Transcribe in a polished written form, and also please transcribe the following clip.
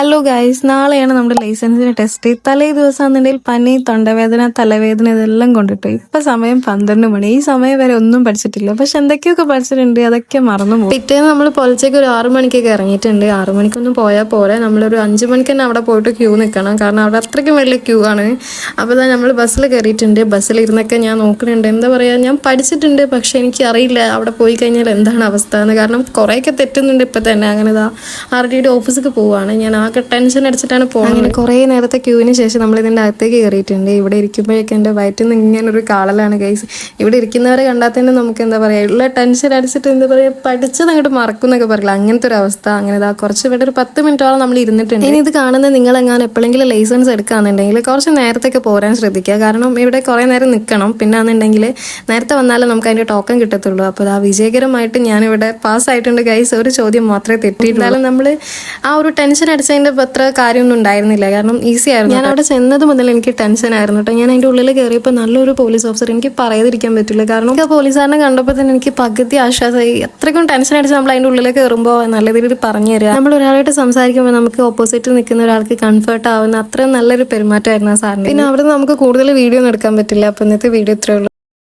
Hello guys, നാളെയാണ് നമ്മുടെ ലൈസൻസിന് ടെസ്റ്റ്. തലേ ദിവസമാണെന്നുണ്ടെങ്കിൽ പനി, തൊണ്ടവേദന, തലവേദന ഇതെല്ലാം കൊണ്ടിട്ടു. ഇപ്പൊ സമയം 12 മണി. ഈ സമയം വരെ ഒന്നും പഠിച്ചിട്ടില്ല. പക്ഷെ എന്തൊക്കെയൊക്കെ പഠിച്ചിട്ടുണ്ട്, അതൊക്കെ മറന്നു പോകും. പിറ്റേന്ന് നമ്മൾ പൊലച്ചേക്ക് ഒരു 6 മണിക്കൊക്കെ ഇറങ്ങിയിട്ടുണ്ട്. 6 മണിക്കൊന്നും പോയാൽ പോരാ, നമ്മളൊരു 5 മണിക്ക് തന്നെ അവിടെ പോയിട്ട് ക്യൂ നിൽക്കണം. കാരണം അവിടെ അത്രയ്ക്കും വലിയ ക്യൂ ആണ്. അപ്പോൾ നമ്മൾ ബസ്സിൽ കയറിയിട്ടുണ്ട്. ബസ്സിലിരുന്നൊക്കെ ഞാൻ നോക്കുന്നുണ്ട്. എന്താ പറയുക, ഞാൻ പഠിച്ചിട്ടുണ്ട്, പക്ഷെ എനിക്ക് അറിയില്ല അവിടെ പോയി കഴിഞ്ഞാൽ എന്താണ് അവസ്ഥ എന്ന്. കാരണം കുറേയൊക്കെ തെറ്റുന്നുണ്ട് ഇപ്പം തന്നെ. അങ്ങനെ RTD ഓഫീസിലേക്ക് പോവുകയാണ്. ഞാൻ ആകെ ടെൻഷൻ അടിച്ചിട്ടാണ് പോകുന്നത്. അങ്ങനെ കുറേ നേരത്തെ ക്യൂവിന് ശേഷം നമ്മൾ ഇതിൻ്റെ അകത്തേക്ക് കയറിയിട്ടുണ്ട്. ഇവിടെ ഇരിക്കുമ്പോഴേക്കും എൻ്റെ വയറ്റിൽ നിന്ന് ഇങ്ങനൊരു കാളലാണ് ഗൈസ്. ഇവിടെ ഇരിക്കുന്നവരെ കണ്ടാൽ തന്നെ നമുക്ക് എന്താ പറയുക, ഉള്ള ടെൻഷൻ അടിച്ചിട്ട് എന്താ പറയുക, പഠിച്ചത് അങ്ങോട്ട് മറക്കും എന്നൊക്കെ പറയില്ല, അങ്ങനത്തെ ഒരു അവസ്ഥ. അങ്ങനെ കുറച്ച് ഇവിടെ ഒരു 10 മിനിറ്റോളം നമ്മൾ ഇരുന്നിട്ടുണ്ട്. ഇനി ഇത് കാണുന്ന നിങ്ങളെങ്ങാനും എപ്പോഴെങ്കിലും ലൈസൻസ് എടുക്കുകയാണെന്നുണ്ടെങ്കിൽ കുറച്ച് നേരത്തേക്ക് പോരാൻ ശ്രദ്ധിക്കുക. കാരണം ഇവിടെ കുറേ നേരം നിൽക്കണം. പിന്നെ ആണെന്നുണ്ടെങ്കിൽ നേരത്തെ വന്നാലും നമുക്ക് അതിൻ്റെ ടോക്കൺ കിട്ടത്തുള്ളൂ. അപ്പോൾ വിജയകരമായിട്ട് ഞാനിവിടെ പാസ്സായിട്ടുണ്ട് ഗൈസ്. ഒരു ചോദ്യം മാത്രമേ തെറ്റിയിട്ടുള്ളൂ. നമ്മൾ ആ ഒരു ടെൻഷൻ അടിച്ചതിൻ്റെ അത്ര കാര്യമൊന്നും ഉണ്ടായിരുന്നില്ല. കാരണം ഈസി ആയിരുന്നു. ഞാൻ അവിടെ ചെന്നത് മുതൽ എനിക്ക് ടെൻഷൻ ആയിരുന്നു കേട്ടോ. ഞാൻ അതിൻ്റെ ഉള്ളിൽ കയറിയപ്പോൾ നല്ലൊരു പോലീസ് ഓഫീസർ, എനിക്ക് പറയാതിരിക്കാൻ പറ്റില്ല. കാരണം ആ പോലീസുകാരനെ കണ്ടപ്പോൾ തന്നെ എനിക്ക് പകുതി ആശ്വാസമായി. അത്രയ്ക്കും ടെൻഷൻ അടിച്ച് നമ്മൾ അതിൻ്റെ ഉള്ളിൽ കയറുമ്പോൾ നല്ല രീതിയിൽ പറഞ്ഞു തരിക. നമ്മൾ ഒരാളായിട്ട് സംസാരിക്കുമ്പോൾ നമുക്ക് ഓപ്പോസിറ്റ് നിൽക്കുന്ന ഒരാൾക്ക് കംഫർട്ട് ആവുന്ന അത്രയും നല്ലൊരു പെരുമാറ്റമായിരുന്നു ആ സാറിന്. പിന്നെ അവിടെ നമുക്ക് കൂടുതൽ വീഡിയോ ഒന്നും എടുക്കാൻ പറ്റില്ല. അപ്പോൾ ഇന്നത്തെ വീഡിയോ ഇത്രയേ ഉള്ളൂ.